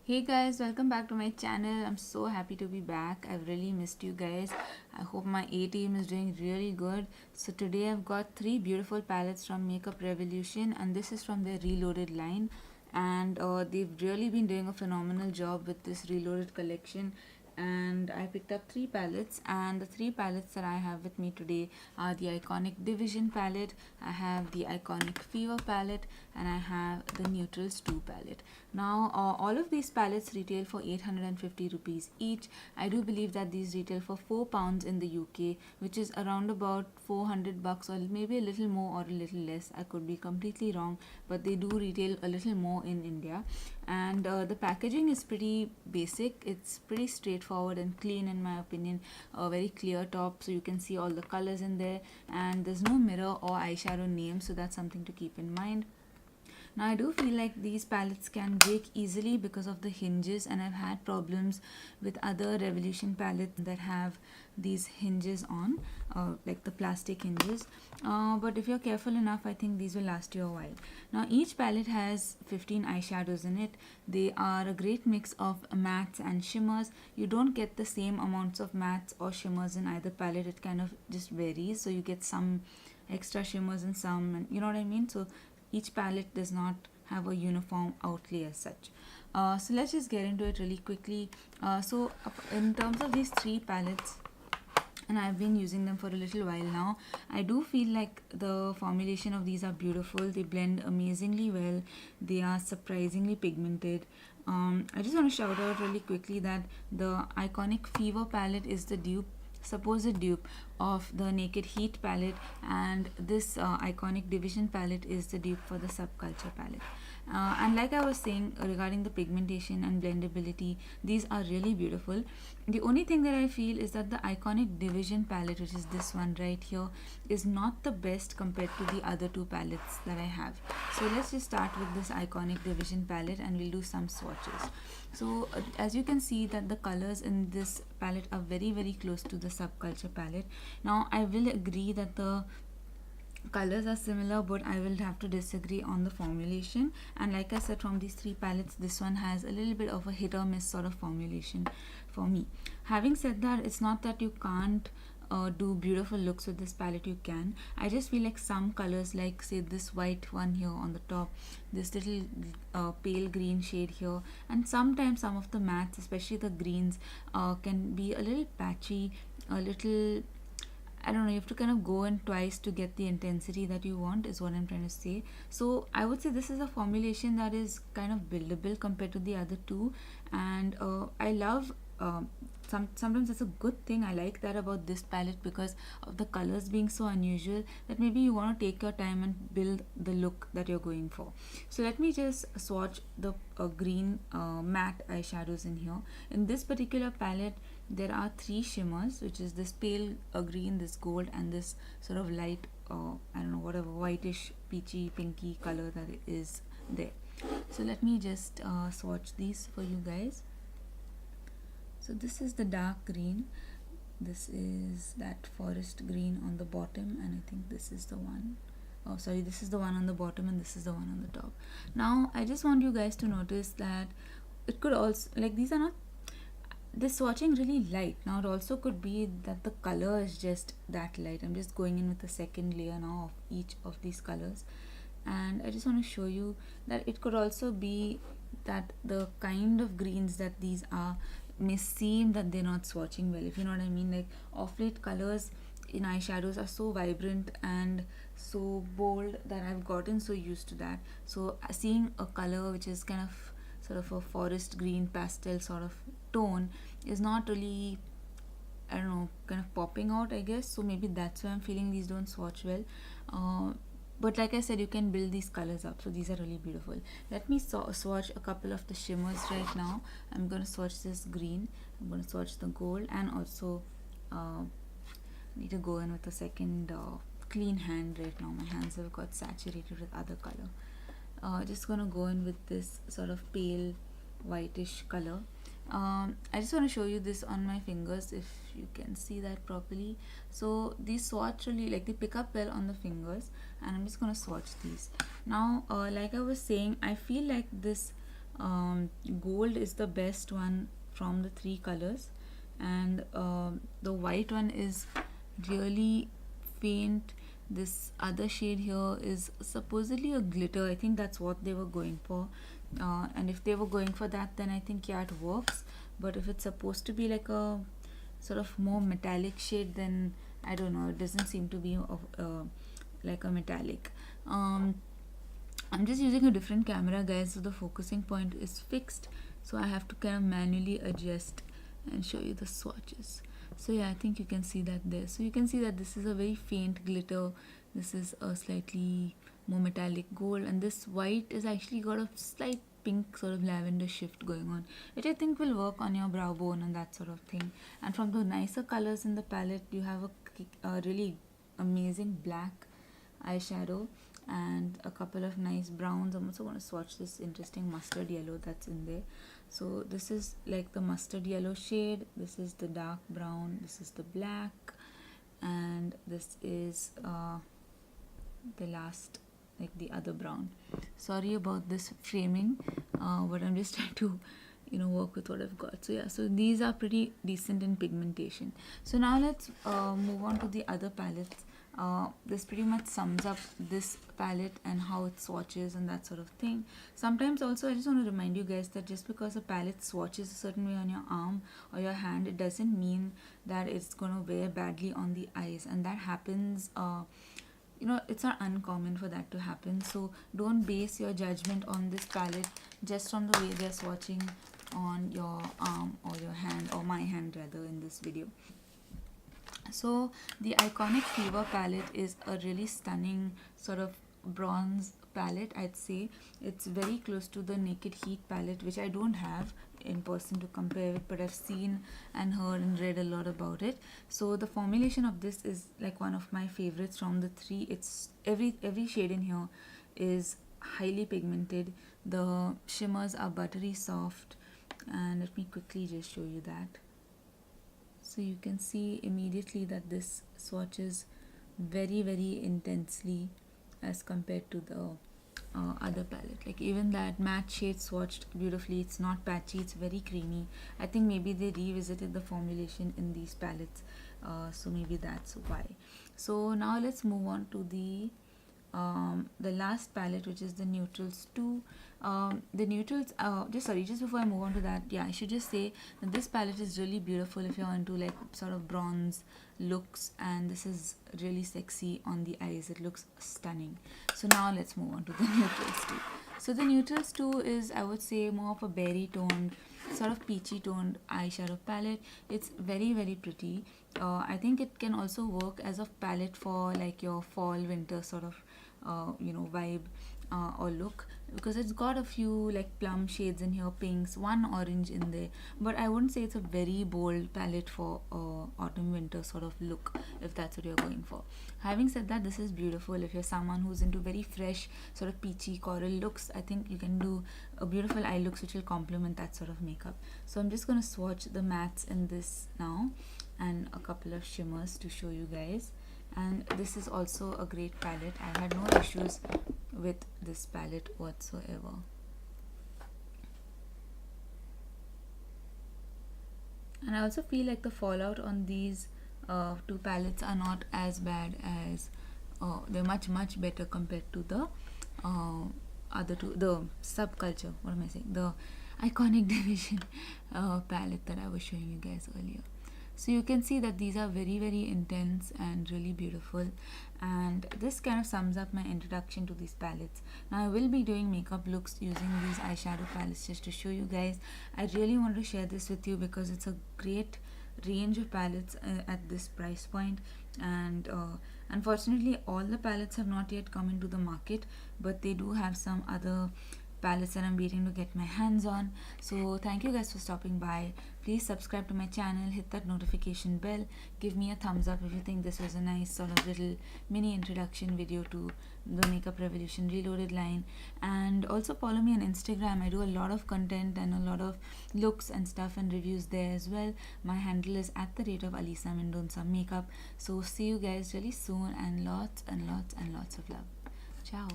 Hey guys, welcome back to my channel. I'm so happy to be back. I've really missed you guys. I hope my A team is doing really good. So today I've got three beautiful palettes from Makeup Revolution, and this is from their Reloaded line. And they've really been doing a phenomenal job with this Reloaded collection. And I picked up three palettes, and the three palettes that I have with me today are the iconic Division palette, I have the iconic Fever palette, and I have the Newtrals 2 palette. Now all of these palettes retail for 850 rupees each. I do believe that these retail for £4 in the UK, which is around about 400 bucks, or maybe a little more or a little less. I could be completely wrong, but they do retail a little more in India. And the packaging is pretty basic. It's pretty straightforward and clean in my opinion. A very clear top, so you can see all the colors in there, and there's no mirror or eyeshadow name, so that's something to keep in mind. Now I do feel like these palettes can break easily because of the hinges, and I've had problems with other Revolution palettes that have these hinges on, like the plastic hinges. But if you're careful enough, I think these will last you a while. Now each palette has 15 eyeshadows in it. They are a great mix of mattes and shimmers. You don't get the same amounts of mattes or shimmers in either palette. It kind of just varies. So you get some extra shimmers and some, and you know what I mean. So each palette does not have a uniform outlay as such. So let's just get into it really quickly. In terms of these three palettes, and I've been using them for a little while now, I do feel like the formulation of these are beautiful. They blend amazingly well. They are surprisingly pigmented. I just want to shout out really quickly that the iconic Fever palette is the supposed dupe of the Naked Heat palette, and this iconic Division palette is the dupe for the Subculture palette. And like I was saying regarding the pigmentation and blendability, these are really beautiful. The only thing that I feel is that the iconic Division palette, which is this one right here, is not the best compared to the other two palettes that I have. So let's just start with this iconic Division palette and we'll do some swatches. So as you can see that the colors in this palette are very close to the Subculture palette. Now I will agree that the colors are similar, but I will have to disagree on the formulation. And like I said, from these three palettes, this one has a little bit of a hit or miss sort of formulation for me. Having said that, it's not that you can't do beautiful looks with this palette. You can. I just feel like some colors, like say this white one here on the top, this little pale green shade here, and sometimes some of the mattes, especially the greens, can be a little patchy, a little, I don't know, you have to kind of go in twice to get the intensity that you want, is what I'm trying to say. So I would say this is a formulation that is kind of buildable compared to the other two, and I love. Sometimes it's a good thing. I like that about this palette because of the colors being so unusual that maybe you want to take your time and build the look that you're going for. So let me just swatch the green matte eyeshadows in here. In this particular palette, there are three shimmers, which is this pale green, this gold, and this sort of light, I don't know, whatever, whitish, peachy, pinky color that is there. So let me just swatch these for you guys. So this is the dark green, this is that forest green on the bottom, and I think this is the one, oh sorry, this is the one on the bottom and this is the one on the top. Now I just want you guys to notice that it could also, like, these are not, this swatching really light. Now it also could be that the color is just that light. I'm just going in with a second layer now of each of these colors, and I just want to show you that it could also be that the kind of greens that these are may seem that they're not swatching well, if you know what I mean. Like off late colors in eyeshadows are so vibrant and so bold that I've gotten so used to that. So seeing a color which is kind of sort of a forest green pastel sort of tone is not really, I don't know, kind of popping out, I guess. So maybe that's why I'm feeling these don't swatch well. But like I said, you can build these colors up, so these are really beautiful. Let me swatch a couple of the shimmers right now. I'm going to swatch this green, I'm going to swatch the gold, and also need to go in with a second clean hand right now. My hands have got saturated with other color. Just going to go in with this sort of pale whitish color. I just want to show you this on my fingers if you can see that properly. So these swatch really, like, they pick up well on the fingers, and I'm just going to swatch these now. Like I was saying, I feel like this Gold is the best one from the three colors, and the white one is really faint. This other shade here is supposedly a glitter. I think that's what they were going for, and if they were going for that, then I think yeah, it works. But if it's supposed to be like a sort of more metallic shade, then I don't know, it doesn't seem to be like a metallic. I'm just using a different camera, guys, so the focusing point is fixed, so I have to kind of manually adjust and show you the swatches. So yeah, I think you can see that there. So you can see that this is a very faint glitter, this is a slightly more metallic gold, and this white is actually got a slight pink sort of lavender shift going on, which I think will work on your brow bone and that sort of thing. And from the nicer colors in the palette, you have a really amazing black eyeshadow and a couple of nice browns. I'm also going to swatch this interesting mustard yellow that's in there. So this is like the mustard yellow shade, this is the dark brown, this is the black, and this is the last, like the other brown. Sorry about this framing, but I'm just trying to work with what I've got. So yeah, so these are pretty decent in pigmentation. So now let's move on to the other palettes. This pretty much sums up this palette and how it swatches and that sort of thing. Sometimes also I just want to remind you guys that just because a palette swatches a certain way on your arm or your hand, it doesn't mean that it's going to wear badly on the eyes, and that happens it's not uncommon for that to happen. So don't base your judgment on this palette just from the way they're swatching on your arm or your hand, or my hand rather, in this video. So the Iconic Fever palette is a really stunning sort of bronze palette, I'd say. It's very close to the Naked Heat palette, which I don't have in person to compare with, but I've seen and heard and read a lot about it. So the formulation of this is like one of my favorites from the three. It's every shade in here is highly pigmented. The shimmers are buttery soft, and let me quickly just show you that. So you can see immediately that this swatches very, very intensely as compared to the other palette. Like even that matte shade swatched beautifully. It's not patchy, it's very creamy. I think maybe they revisited the formulation in these palettes, so maybe that's why. So now let's move on to the last palette, which is the Newtrals 2. The Newtrals, just before I move on to that, yeah, I should just say that this palette is really beautiful if you're into like sort of bronze looks, and this is really sexy on the eyes. It looks stunning. So now let's move on to the Newtrals 2. So the Newtrals 2 is, I would say, more of a berry toned, sort of peachy toned eyeshadow palette. It's very, very pretty. I think it can also work as a palette for like your fall winter sort of vibe or look, because it's got a few like plum shades in here, pinks, one orange in there, but I wouldn't say it's a very bold palette for autumn winter sort of look, if that's what you're going for. Having said that, this is beautiful if you're someone who's into very fresh sort of peachy coral looks. I think you can do a beautiful eye looks which will complement that sort of makeup. So I'm just going to swatch the mattes in this now and a couple of shimmers to show you guys. And this is also a great palette. I had no issues with this palette whatsoever. And I also feel like the fallout on these two palettes are not as bad as they're much better compared to the other two, the subculture, what am I saying, the Iconic Division palette that I was showing you guys earlier. So you can see that these are very, very intense and really beautiful, and this kind of sums up my introduction to these palettes. Now I will be doing makeup looks using these eyeshadow palettes just to show you guys. I really want to share this with you because it's a great range of palettes at this price point, and unfortunately all the palettes have not yet come into the market, but they do have some other palettes that I'm waiting to get my hands on. So thank you guys for stopping by. Please subscribe to my channel, hit that notification bell, give me a thumbs up if you think this was a nice sort of little mini introduction video to the Makeup Revolution Reloaded line. And also follow me on Instagram. I do a lot of content and a lot of looks and stuff and reviews there as well. My handle is at the rate of Alyssa Mendonsa Makeup. So see you guys really soon, and lots and lots and lots of love. Ciao.